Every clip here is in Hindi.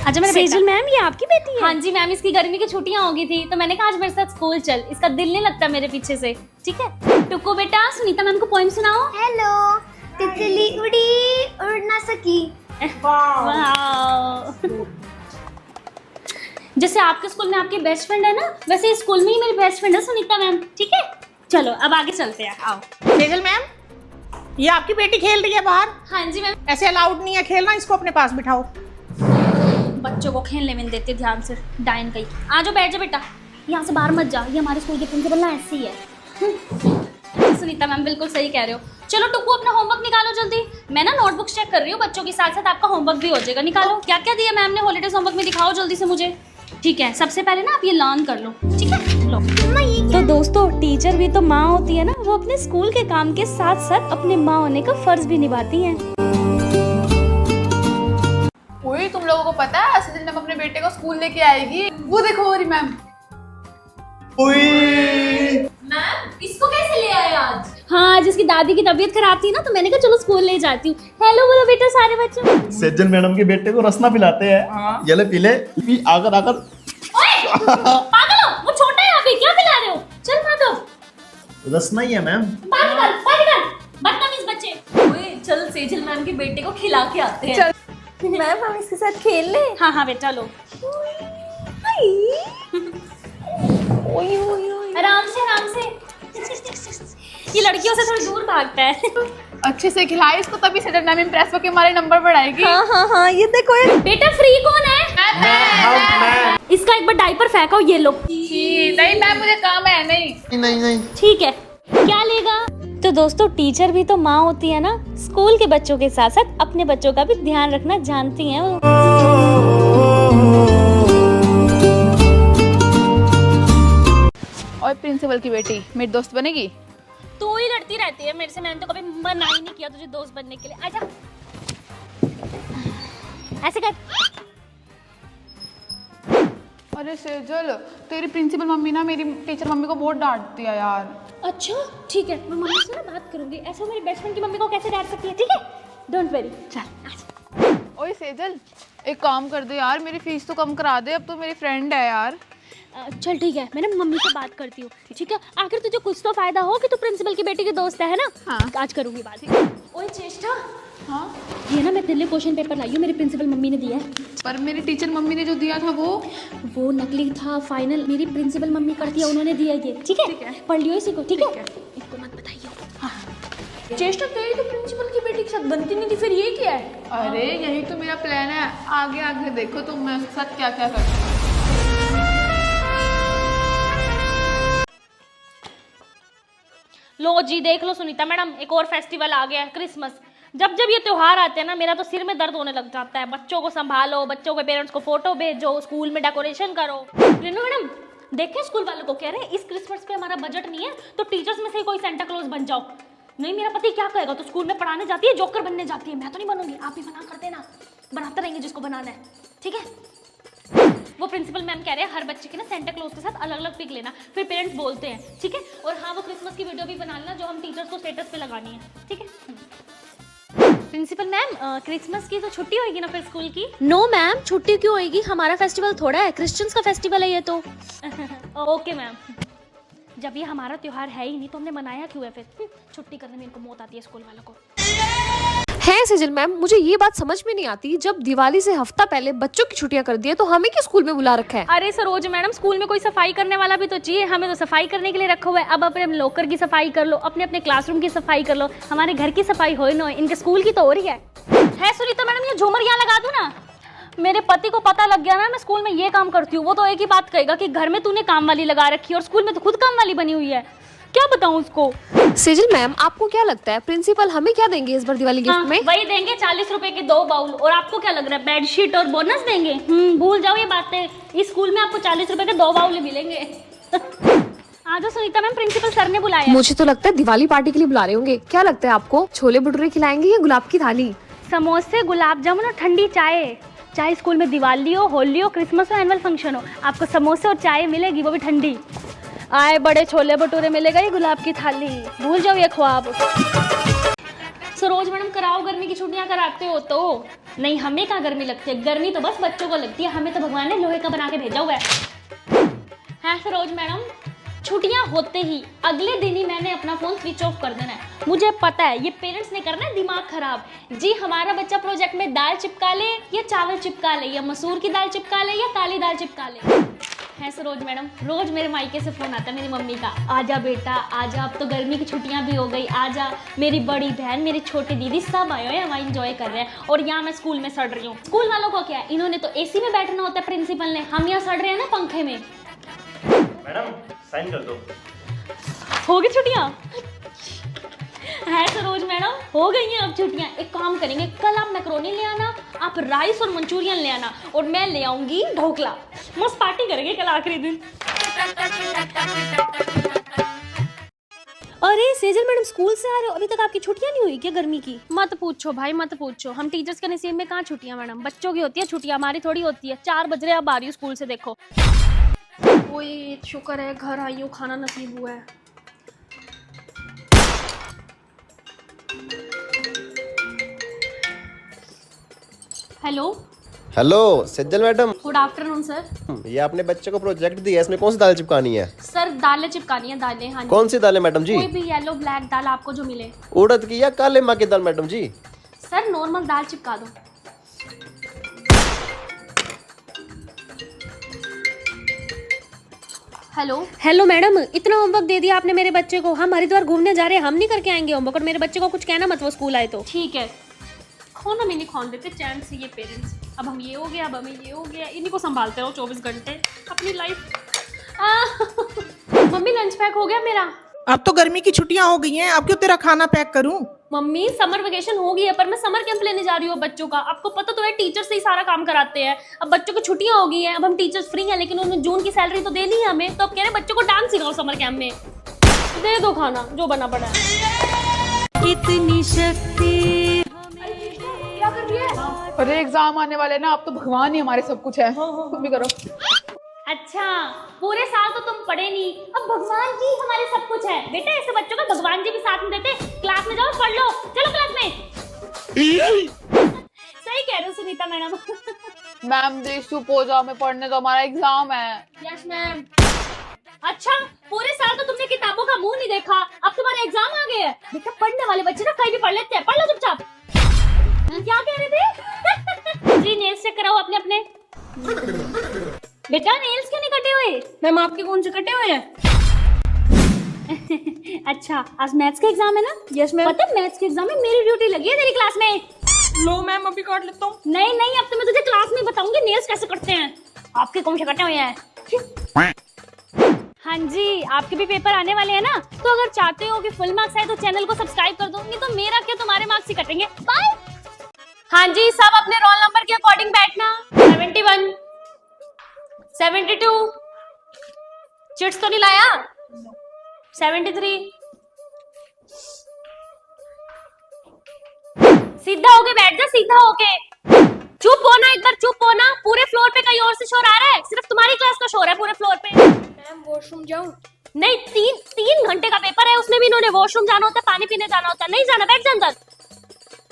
अच्छा मेरे सेजल मैम, ये आपकी बेटी है? हाँ जी मैम, इसकी गर्मी की छुट्टियां हो गई थी तो मैंने कहा आज मेरे साथ स्कूल चल, इसका दिल नहीं लगता मेरे पीछे से। ठीक है टुक्को बेटा, सुनीता मैम को पोएम सुनाओ। हेलो, तितली उड़ी उड़ ना सकी। वाह। जैसे आपके स्कूल में आपकी बेस्ट फ्रेंड है ना, वैसे इस स्कूल में ही मेरी बेस्ट फ्रेंड है सुनीता मैम। ठीक है चलो अब आगे चलते हैं, आओ। सेजल मैम, ये आपकी बेटी खेल रही है बाहर, हाँ जी मैम। ऐसे अलाउड नहीं है खेलना, इसको अपने पास बिठाओ। बच्चों को खेलने में देते ध्यान से, डाइन गई। आ जाओ बैठ जाओ बेटा, यहाँ से बाहर मत जा, ये हमारे स्कूल के प्रिंसिपल ना ऐसी ही है। सुनीता मैम बिल्कुल सही कह रहे हो। चलो टुक्कू अपना होमवर्क निकालो जल्दी, मैं ना नोटबुक चेक कर रही हूँ बच्चों के साथ साथ आपका होमवर्क भी हो जाएगा। निकालो, क्या क्या दिया मैम ने हॉलीडेज होमवर्क में, दिखाओ जल्दी से मुझे। ठीक है सबसे पहले ना आप ये लर्न कर लो, ठीक है लो। तो दोस्तों, टीचर भी तो माँ होती है ना, वो अपने स्कूल के काम के साथ साथ अपने माँ होने का फर्ज भी निभाती हैं। ओए तुम लोगों को पता है सेजल मैम अपने बेटे को स्कूल लेके आएगी, वो देखो हो रही मैम। मैम इसको कैसे ले आए आज? हाँ जिसकी दादी की तबीयत खराब थी ना, तो मैंने कहा चलो स्कूल ले जाती हूँ। हेलो बोलो बेटा सारे बच्चों। सेजल मैडम के बेटे को रसना पिलाते हैं। ये ले पी ले, पी आकर आकर। पागल हो, वो छोटा है अभी, क्या पिला रहे हो? चल माधव, रसना ही है मैम। बदतमीज बच्चे। ओए चल सेजल मैम के बेटे को खिला के आते हैं। मैम हम इसके साथ खेल ले। हाँ हाँ बेटा लो, आराम से आराम से। ये लड़कियों से थोड़ी दूर भागता है। अच्छे से खिलाए इसको, तभी सेजल मैम इम्प्रेस होके हमारे नंबर बढ़ाएगी। हाँ, ये देखो ये। बेटा फ्री कौन है? इसका एक बार डायपर फेंको, ये लो। नहीं मैम मुझे काम है। नहीं ठीक है, क्या लेगा? तो दोस्तों, टीचर भी तो माँ होती है ना, स्कूल के बच्चों के साथ साथ अपने बच्चों का भी ध्यान रखना जानती हैं वो। और प्रिंसिपल की बेटी मेरी दोस्त बनेगी? तू ही लड़ती रहती है मेरे से, मैंने तो कभी मना ही नहीं किया तुझे दोस्त बनने के लिए। आजा ऐसे कर। अरे सेजल, तेरी प्रिंसिपल मम्मी ना मेरी टीचर मम्मी को बहुत डांटती है यार। अच्छा ठीक है, मैं मम्मी से ना बात करूंगी। ऐसे मेरी बेस्ट फ्रेंड की मम्मी को कैसे डांट सकती है? ठीक है डोंट वरी, चल। ओए सेजल, एक काम कर दे यार, मेरी फीस तो कम करा दे, अब तो मेरी फ्रेंड है यार। चल ठीक है, मैं ना मम्मी से बात करती हूँ। ठीक है, आखिर तुझे कुछ तो फायदा हो कि तू प्रिंसिपल की बेटी की दोस्त है ना। हाँ। आज करूंगी बात। ओए चेष्टा, हाँ ये ना मैं तेरे लिए क्वेश्चन पेपर लाई हूँ, मेरी प्रिंसिपल मम्मी ने दिया है। पर मेरी टीचर मम्मी ने जो दिया था वो नकली था, फाइनल मेरी प्रिंसिपल मम्मी करती है, उन्होंने दिया ये। ठीक है पढ़ लियो इसी को। ठीक है, इसको मत बताइए। चेष्टा, तेरी तो प्रिंसिपल की बेटी के साथ बनती नहीं थी, फिर ये क्या है? अरे यही तो मेरा प्लान है, आगे आगे देखो तुम मैं उसके साथ क्या क्या करती हूँ। लो जी देख लो सुनीता मैडम, एक और फेस्टिवल आ गया है, क्रिसमस। जब जब ये त्योहार आते हैं ना, मेरा तो सिर में दर्द होने लग जाता है। बच्चों को संभालो, बच्चों के पेरेंट्स को फोटो भेजो, स्कूल में डेकोरेशन करो। रीनू मैडम देखे स्कूल वालों को कह रहे हैं इस क्रिसमस पे हमारा बजट नहीं है, तो टीचर्स में से कोई सेंटा क्लॉज बन जाओ। नहीं मेरा पति क्या कहेगा, तो स्कूल में पढ़ाने जाती है, जोकर बनने जाती है। मैं तो नहीं बनूंगी, आप ही मना कर देना, बनाते रहेंगे जिसको बनाना है। ठीक है, वो प्रिंसिपल मैम कह रहे हैं हर बच्चे के ना सेंटा क्लॉज के साथ अलग अलग पिक लेना, फिर पेरेंट्स बोलते हैं। ठीक है, और हाँ वो क्रिसमस की वीडियो भी बना लेना जो हम टीचर्स को स्टेटस पे लगानी है। ठीक है प्रिंसिपल मैम, क्रिसमस की तो छुट्टी होगी ना फिर स्कूल की? नो मैम, छुट्टी क्यों होगी? हमारा फेस्टिवल थोड़ा है, क्रिश्चियंस का फेस्टिवल है ये तो। ओके मैम, जब ये हमारा त्योहार है ही नहीं तो हमने मनाया क्यों है फिर? छुट्टी करने में इनको मौत आती है स्कूल वालों को। है सेजल मैम, मुझे ये बात समझ में नहीं आती, जब दिवाली से हफ्ता पहले बच्चों की छुट्टियां कर दी है तो हमें क्यों स्कूल में बुला रखा है? अरे सरोज मैडम, स्कूल में कोई सफाई करने वाला भी तो चाहिए, हमें तो सफाई करने के लिए रखा हुआ है। अब अपने लॉकर की सफाई कर लो, अपने अपने क्लासरूम की सफाई कर लो, हमारे घर की सफाई हो ना, इनके स्कूल की तो हो रही है। सुनीता मैडम ये झूमर यहाँ लगा दूं ना? मेरे पति को पता लग गया ना मैं स्कूल में ये काम करती हूँ, वो तो एक ही बात कहेगा कि घर में तूने काम वाली लगा रखी है और स्कूल में तो खुद काम वाली बनी हुई है। क्या बताऊं उसको? सेजल मैम, आपको क्या लगता है प्रिंसिपल हमें क्या देंगे इस बार दिवाली गिफ्ट में? वही देंगे 40 रुपए के 2 बाउल। और आपको क्या लग रहा है बेडशीट और बोनस देंगे? भूल जाओ ये बातें, इस स्कूल में आपको 40 रुपए के 2 बाउल मिलेंगे। आज सुनीता मैम, प्रिंसिपल सर ने बुलाया। मुझे तो लगता है दिवाली पार्टी के लिए बुला रहे होंगे। क्या लगता है आपको, छोले भटूरे खिलाएंगे या गुलाब की थाली? समोसे, गुलाब जामुन और ठंडी चाय। चाहे स्कूल में दिवाली हो, होली हो, क्रिसमस हो, एनुअल फंक्शन हो, आपको समोसे और चाय मिलेगी, वो भी ठंडी। आए बड़े छोले भटूरे मिलेगा, ये गुलाब की थाली। भूल जाओ ये ख्वाब। सरोज मैडम कराओ, गर्मी की छुट्टियां कराते हो तो। नहीं, हमें कहाँ गर्मी लगती है, गर्मी तो बस बच्चों को लगती है, हमें तो भगवान ने लोहे का बना के भेजा हुआ है सरोज मैडम। छुट्टियां होते ही अगले दिन ही मैंने अपना फोन स्विच ऑफ कर देना है। मुझे पता है ये पेरेंट्स ने करना है दिमाग खराब। जी हमारा बच्चा प्रोजेक्ट में दाल चिपका ले या चावल चिपका ले या मसूर की दाल चिपका ले या काली दाल चिपका ले। है सरोज मैडम, रोज मेरे मायके से फोन आता है मेरी मम्मी का, आजा बेटा आजा, अब तो गर्मी की छुट्टियां भी हो गई, आजा। मेरी बड़ी बहन, मेरी छोटी दीदी सब आए हुए हैं, वहाँ इंजॉय कर रहे हैं और यहाँ मैं स्कूल में सड़ रही हूँ। स्कूल वालों को क्या है, इन्होंने तो एसी में बैठना होता है प्रिंसिपल ने, हम यहाँ सड़ रहे हैं ना पंखे में। मैडम साइन कर दो। हो गई छुट्टियां? है सरोज मैडम, हो गई हैं अब छुट्टियां। एक काम करेंगे, कल आप मैक्रोनी ले आना, आप राइस और मंचूरियन ले आना और मैं ले आऊंगी ढोकला। मस्त पार्टी करेंगे कल आखिरी दिन। अरे सेजल मैडम स्कूल से आ रहे हो, अभी तक आपकी छुट्टियां नहीं हुई क्या गर्मी की? मत पूछो भाई मत पूछो, हम टीचर्स के नसीब में कहाँ छुट्टियां मैडम, बच्चों की होती है छुट्टियां, हमारी थोड़ी होती है। 4 बज रहे अब आ रही हूँ स्कूल से, देखो। ओए शुक्र है घर आई हूँ, खाना नसीब हुआ है। हेलो हेलो सज्जल मैडम, गुड आफ्टरनून सर। ये आपने बच्चे को प्रोजेक्ट दिया है, इसमें कौन सी दाल चिपकानी है? सर दालें चिपकानी है, दालें। हाँ जी। कौन सी दाल है मैडम जी? कोई भी येलो ब्लैक दाल आपको जो मिले। उड़द की या काले माँ की दाल मैडम जी? सर नॉर्मल दाल चिपका दो। हेलो मैडम, इतना होमवर्क दे दिया आपने मेरे बच्चे को, हम हरिद्वार घूमने जा रहे हैं, हम नहीं करके आएंगे होमवर्क, और मेरे बच्चे को कुछ कहना मत वो स्कूल आए तो। ठीक है, खाना में नहीं खान देते चैन से ये पेरेंट्स। अब हम ये हो गया, अब हमें ये हो गया, इन्हीं को संभालते रहो 24 घंटे अपनी लाइफ। मम्मी लंच पैक हो गया मेरा। अब तो गर्मी की छुट्टियां हो गई हैं, अब क्यों तेरा खाना पैक करूं? मम्मी समर वेकेशन हो गई है, पर मैं समर कैंप लेने जा रही हूँ बच्चों का। आपको पता तो है टीचर से ही सारा काम कराते हैं। अब बच्चों की छुट्टियां हो गई हैं, अब हम टीचर्स फ्री हैं, लेकिन उन्होंने जून की सैलरी तो देनी है हमें, तो अब कह रहे बच्चों को डांस सिखाओ समर कैंप में। दे दो खाना जो बना पड़ा है। कितनी शक्ति। क्या कर रही है? अरे एग्जाम आने वाले ना, अब तो भगवान ही हमारे सब कुछ है। तुम भी करो। अच्छा पूरे साल तो तुम पढ़े नहीं, अब भगवान जी हमारे सब कुछ है। बेटा ऐसे बच्चों को भगवान जी भी साथ में देते। क्लास में जाओ पढ़ लो, चलो क्लास में। सही कह रहे हो सुनीता मैडम। मैम जी चुप हो जाओ, मैं पढ़ने दो, हमारा एग्जाम है। Yes ma'am. अच्छा पूरे साल तो तुमने किताबों का मुंह नहीं देखा, अब तुम्हारा एग्जाम आ गया है। बेटा पढ़ने वाले बच्चे ना कहीं भी पढ़ लेते हैं, पढ़ लो चुपचाप। क्या कह रहे थे? जी नेल्स चेक कराओ अपने अपने। बेटा नेल्स क्यों नहीं कटे हुए? मैम आपके कौन से कटे हुए हैं? अच्छा आज मैथ्स का एग्जाम है ना? Yes ma'am. पता है मैथ्स के एग्जाम में मेरी ड्यूटी लगी है तेरी क्लास में। लो मैम अभी काट लेता हूँ। नहीं नहीं, अब तो मैं तुझे क्लास में बताऊंगी नेल्स कैसे कटते हैं। आपके कौन से कटे हुए हैं? हाँ जी आपके भी पेपर आने वाले हैं ना, तो अगर चाहते हो कि फुल मार्क्स आए तो चैनल को सब्सक्राइब कर दो, नहीं तो मेरा क्या तुम्हारे मार्क्स ही कटेंगे। बाय। हाँ जी सब अपने रोल नंबर के अकॉर्डिंग बैठना। 71 72 चिट्स तो नहीं लाया? 73 सीधा होके बैठ जा, सीधा होके। चुप होना, एक बार चुप होना। पूरे फ्लोर पे कहीं और से शोर आ रहा है, सिर्फ तुम्हारी क्लास का शोर है पूरे फ्लोर पे। मैम वॉशरूम जाऊँ? नहीं, 3 घंटे का पेपर है, उसमें भी इन्होंने वॉशरूम जाना होता है, पानी पीने जाना होता है। नहीं जाना, बैठ जा अंदर,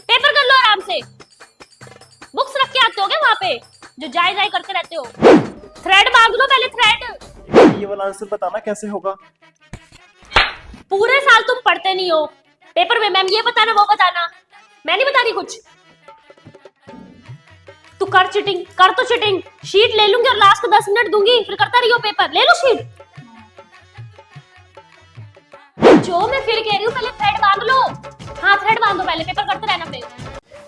पेपर कर लो आराम से। बुक्स रख के आते हो क्या वहाँ पे जो जाए जाए करते रहते हो? थ्रेड बांध लो पहले, थ्रेड। ये वाला आंसर बताना कैसे होगा? पूरे साल तुम पढ़ते नहीं हो, पेपर में मैम ये बताना वो बताना, मैं नहीं बता रही कुछ। तू कर चीटिंग, कर तो चीटिंग। शीट ले लूंगी और लास्ट को 10 मिनट दूंगी, फिर करता रहियो पेपर। ले लो शीट। जो मैं फिर कह रही हूँ पहले थ्रेड बांध लो। हाँ थ्रेड बांधो पहले, पेपर करते रहना फिर।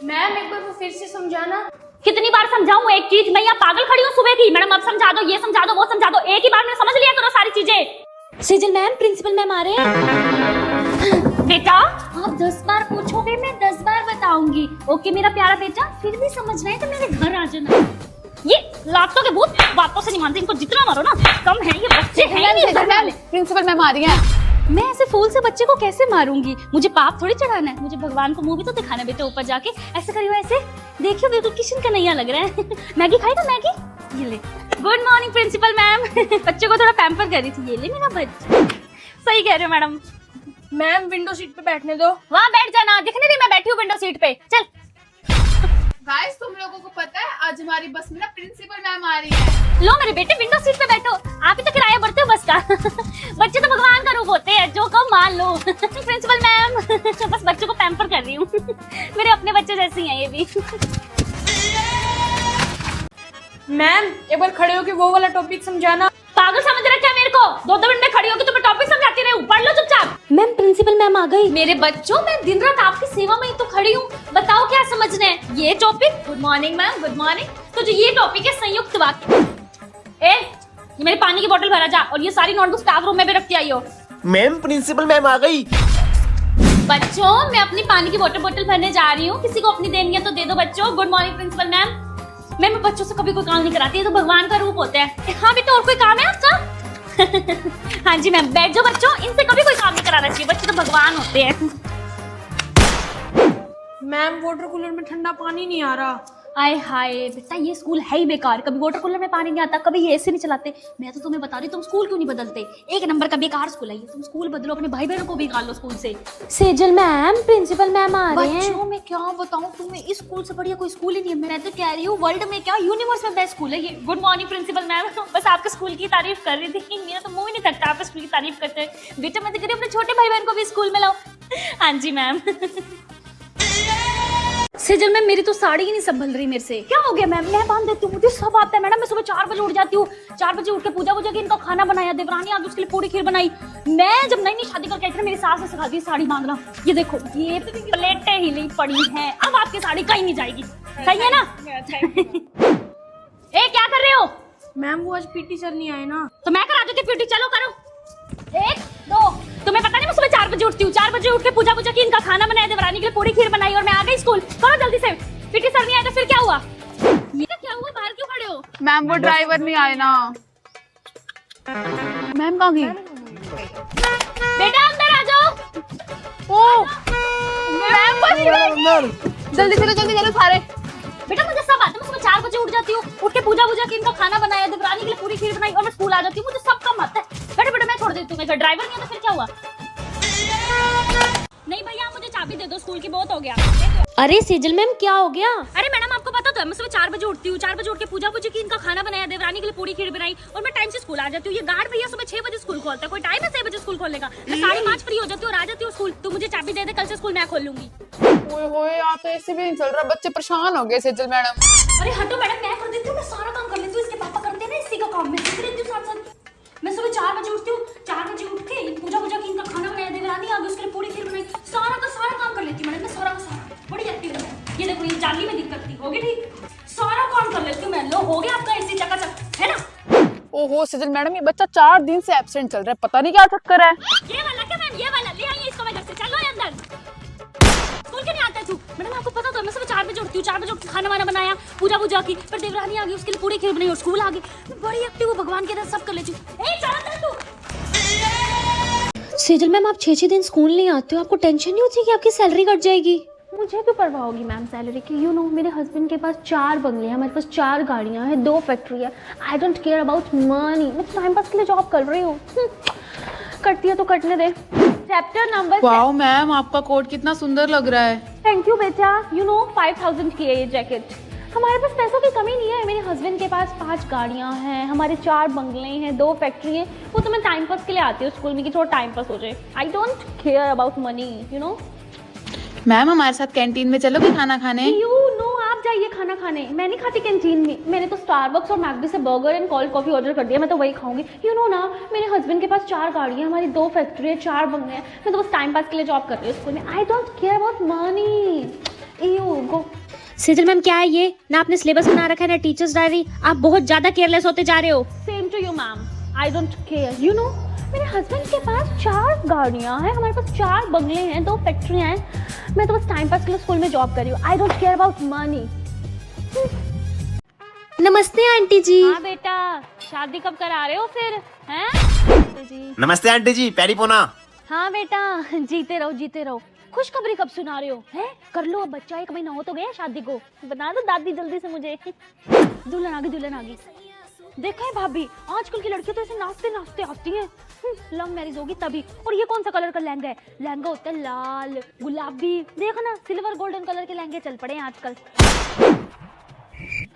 मैम एक बार वो फिर से समझाना। कितनी बार समझाऊं एक चीज? मैं यहाँ पागल खड़ी हूँ सुबह की। मैडम अब समझा दो, ये समझा दो, वो समझा दो, एक ही बार में समझ लिया करो सारी चीजें। सेजल मैम प्रिंसिपल मैम आ रहे हैं। बेटा आप 10 बार पूछोगे, मैं 10 बार बताऊंगी। ओके मेरा प्यारा बेटा, फिर भी समझ रहे हैं तो मेरे घर आ जाना। ये लातों के भूत बातों से नहीं मानते, इनको जितना मारो ना कम है। ये बच्चे हैं मेरे घर वाले। प्रिंसिपल मैम आ रही हैं। मैं ऐसे फूल से बच्चे को कैसे मारूंगी? मुझे पाप थोड़ी चढ़ाना है, मुझे भगवान को मुंह भी तो दिखाना है। बेटे ऊपर जाके ऐसे करियो, ऐसे देखियो, बिल्कुल किशन का नैया लग रहा है। मैगी खाएगा मैगी? ये ले। Good morning principal ma'am. बच्चे को थोड़ा पैम्पर कर रही थी। ये ले मेरा बच्चा। सही कह रहे हो मैडम। मैम विंडो सीट पे बैठने दो। वहाँ बैठ जाना, दिखने नहीं मैं बैठी हूँ विंडो सीट पे। चल। गाइस तुम लोगों को पता है आज हमारी बस में ना प्रिंसिपल मैम आ रही है। लो मेरे बेटे विंडो सीट पे बैठो, आप ही तो किराया भरते हो बस का। बच्चे तो भगवान का रूप होते हैं, जो कहो मान लो। प्रिंसिपल मैम, बस बच्चों को पैम्पर कर रही हूँ। मेरे अपने बच्चे जैसे ही हैं ये भी। मैम एक बार खड़े होके वो वाला टॉपिक समझाना। पागल समझ रखा है मेरे को? 2 मिनट में खड़ी होगी तुम्हें टॉपिक समझाती रहूं, पढ़ लो चुपचाप। मैम प्रिंसिपल मैम आ गई। मेरे बच्चों, मैं दिन रात आपकी सेवा में ही तो खड़ी हूँ, बताओ क्या समझना है? ये topic, good morning ma'am, good morning. तो जो ये टॉपिक है संयुक्त वाक्य। ये मेरी पानी की बोतल भरा जा, और ये सारी नोटबुक स्टाफ रूम में भी रखती आई हो। मैम प्रिंसिपल मैम आ गई। बच्चों मैं अपनी पानी की बोतल भरने जा रही हूँ, किसी को अपनी देनी है तो दे दो बच्चों। Good morning principal ma'am. मैं बच्चों से कभी कोई काम नहीं कराती, ये तो भगवान का रूप होता है। हाँ भी तो और कोई काम है आपका? हाँ जी मैम, बैठ जाओ बच्चों, इनसे कभी कोई काम नहीं कराना चाहिए, बच्चे तो भगवान होते हैं। मैम वाटर कूलर में ठंडा पानी नहीं आ रहा। आय हाय बेटा, ये स्कूल है ही बेकार, कभी वाटर कूलर में पानी नहीं आता, कभी ये एसी नहीं चलाते। मैं तो तुम्हें बता रही हूँ, तुम स्कूल क्यों नहीं बदलते? एक नंबर का बेकार स्कूल है ये, तुम स्कूल बदलो, अपने भाई बहनों को भी निकाल लो स्कूल से। सेजल मैम प्रिंसिपल मैम आ रहे हैं। बच्चों मैं क्या बताऊं तुम्हें, इस स्कूल से बढ़िया कोई स्कूल ही नहीं है। मैं तो कह रही हूँ वर्ल्ड में क्या, यूनिवर्स में बेस्ट स्कूल है ये। गुड मॉर्निंग प्रिंसिपल मैम, बस आपके स्कूल की तारीफ कर रही थी, मेरा तो मुंह ही नहीं थकता आपके स्कूल की तारीफ करते हैं। बेटा मैं तो कह रही हूँ अपने छोटे भाई बहन को भी स्कूल में लाओ। हाँ जी मैम। सेजल मैम मेरी तो साड़ी ही नहीं संभल रही मेरे से। क्या हो गया मैम? मैं बांध देती हूँ, मुझे सब आता है मैडम। मैं सुबह 4 बजे उठ जाती हूँ, 4 बजे उठ के पूजा की इनका खाना बनाया, देवरानी आ गई उसके लिए पूरी खीर बनाई। मैं जब नई शादी करके आई थी मेरी सास ने सिखा दी साड़ी बांधना। ये देखो ये प्लेटें हिली पड़ी हैं, अब आपकी साड़ी कहीं नहीं जाएगी, सही है ना? ए क्या कर रहे हो? मैम वो आज पीटी सर नहीं आए ना। तो मैं करा देती पीटी, चलो करो। 1 2 तुम्हें पता नहीं मैं सुबह 4 बजे उठती हूँ, 4 बजे उठ के पूजा की इनका खाना बनाया, देवरानी के लिए पूरी खीर बनाई, और मैं आ गई स्कूल। करो जल्दी से। पीटी सर नहीं आए तो फिर क्या हुआ? ये क्या हुआ? बाहर क्यों खड़े हो? मैम वो ड्राइवर नहीं आए ना। मैम कहाँ गई? बेटा अंदर आ जाओ। ओ मैम बस जल्दी चलो सारे। बेटा मुझे सब आता है, मैं सुबह 4 बजे उठ जाती हूँ, उठ के पूजा की इनका खाना बनाया, देवरानी के लिए पूरी खीर बनाई, और मैं स्कूल आ जाती हूँ। मुझे सब काम आता है। बेटा मैं छोड़ देती हूँ, अगर ड्राइवर नहीं है तो फिर क्या हुआ? नहीं भैया आप मुझे चाबी दे दो, स्कूल की बहुत हो गया। अरे सेजल मैम क्या हो गया? अरे मैडम आपको पता तो है, मैं सुबह 4 बजे उठती हूँ, 4 बजे उठ के पूजा की इनका खाना बनाया, देवरानी के लिए पूरी खीर बनाई, और मैं टाइम से स्कूल आ जाती हूँ। ये गार्ड भैया सुबह 6 बजे स्कूल खोलता है, कोई टाइम है 6 बजे स्कूल खोलने का? मैं 5:30 फ्री हो जाती हूँ और आ जाती हूँ स्कूल। तू मुझे चाबी दे दे, कल से स्कूल मैं खोल लूंगी। ओए यहाँ तो ऐसे भी नहीं चल रहा, बच्चे परेशान हो गए सेजल मैडम। अरे हटो मैडम, मैं कर देती हूँ, मैं सारा काम कर लेती हूँ, इसके पापा करते हैं ना इसी का काम, मैं सीख लेती हूँ साथ। मैं सुबह 4 बजे उठती हूँ, 4 बजे उठ के पूजा की इनका खाना बनाया, देवरानी आ गई उसके लिए पूरी खीर बनाई, सारा का सारा काम कर लेती हूँ मैडम, मैं सारा का सारा। बड़ी एक्टिव है। ये देखो ये जाली में दिक्कत थी, होगी ठीक? सारा काम कर लेती हूँ मैं। लो हो गया आपका ऐसी चकाचक, है ना? ओहो सेजल मैडम ये बच्चा 4 दिन से एब्सेंट चल रहा है, पता नहीं क्या चक्कर है। ये वाला क्या मैम? ये वाला ले आइए इसको, मैं घर से चलो अंदर। स्कूल क्यों नहीं आता तू? मैडम आपको पता तो मैं सुबह 4 बजे उठती हूँ, 4 बजे उठ के खाना वाना बनाया, पूजा की, फिर देवरानी आ गई उसके लिए पूरी खीर बनाई और स्कूल आ गई। मैं बड़ी एक्टिव हूँ, भगवान के दर सब कर लेती हूँ। ए चल अंदर तू। सेजल मैम आप 6 दिन स्कूल नहीं आते हो, आपको टेंशन नहीं होती कि आपकी सैलरी कट जाएगी? मुझे क्यों परवाह होगी मैम सैलरी की? यू नो मेरे हस्बैंड के पास 4 बंगले हैं, हमारे पास 4 गाड़ियाँ हैं, 2 फैक्ट्री है। आई डोंट केयर अबाउट मनी, मैं टाइम पास के लिए जॉब कर रही हूँ। कटती है तो कटने दे। Chapter number. वाओ मैम आपका कोट कितना सुंदर लग रहा है। थैंक यू बेटा। यू नो 5000 की है ये जैकेट। हमारे पास पैसों की कमी नहीं है, मेरे हस्बैंड के पास 5 गाड़ियाँ हैं, हमारे 4 बंगले हैं, 2 फैक्ट्री है। वो तो मैं टाइम पास के लिए आती हूँ स्कूल में कि थोड़ा टाइम पास हो जाए। आई don't care about money, you know. Ma'am हमारे साथ कैंटीन में चलोगे खाना खाने? यू नो आप जाइए खाना खाने, मैं नहीं खाती कैंटीन में। मैंने तो स्टारबक्स और मैकडी से burger and cold coffee order कर दिया, मैं तो वही खाऊंगी। यू नो ना मेरे हस्बैंड के पास 4 गाड़ियाँ हैं, हमारी 2 फैक्ट्री है, 4 बंगले हैं। मैं तो बस टाइम पास के लिए जॉब कर रही हूँ स्कूल में। आई don't care about money. You go. Sejal ma'am क्या है ये? ना आपने सिलेबस बना रखा है ना टीचर्स डायरी, आप बहुत ज्यादा केयरलेस होते जा रहे हो। Same to you ma'am, I don't care. You know मेरे हस्बैंड के पास 4 गाड़ियाँ हैं, हमारे पास 4 बंगले हैं, 2 फैक्ट्रियाँ हैं। मैं तो बस टाइम पास के लिए स्कूल में जॉब कर रही हूँ। आई डोंट केयर अबाउट मनी। नमस्ते आंटी जी। हाँ बेटा, शादी कब करा रहे हो फिर? हैं? जी। नमस्ते आंटी जी, पैरी पोना। हाँ बेटा, जीते रहो जीते रहो। खुशखबरी कब सुना रहे हो? हैं? कर लो अब, बच्चा 1 महीना हो तो गया शादी को। बता दो दादी जल्दी से मुझे। दुल्हन आ गई, दुल्हन आ गई। देखा है भाभी, आजकल की लड़कियां तो ऐसे नाचते नाचते आती हैं। लव मैरिज होगी तभी। और ये कौन सा कलर का लहंगा है? लहंगा होता है लाल, गुलाबी, देखा ना, सिल्वर गोल्डन कलर के लहंगे चल पड़े हैं आजकल।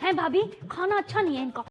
हैं भाभी, खाना अच्छा नहीं है इनका।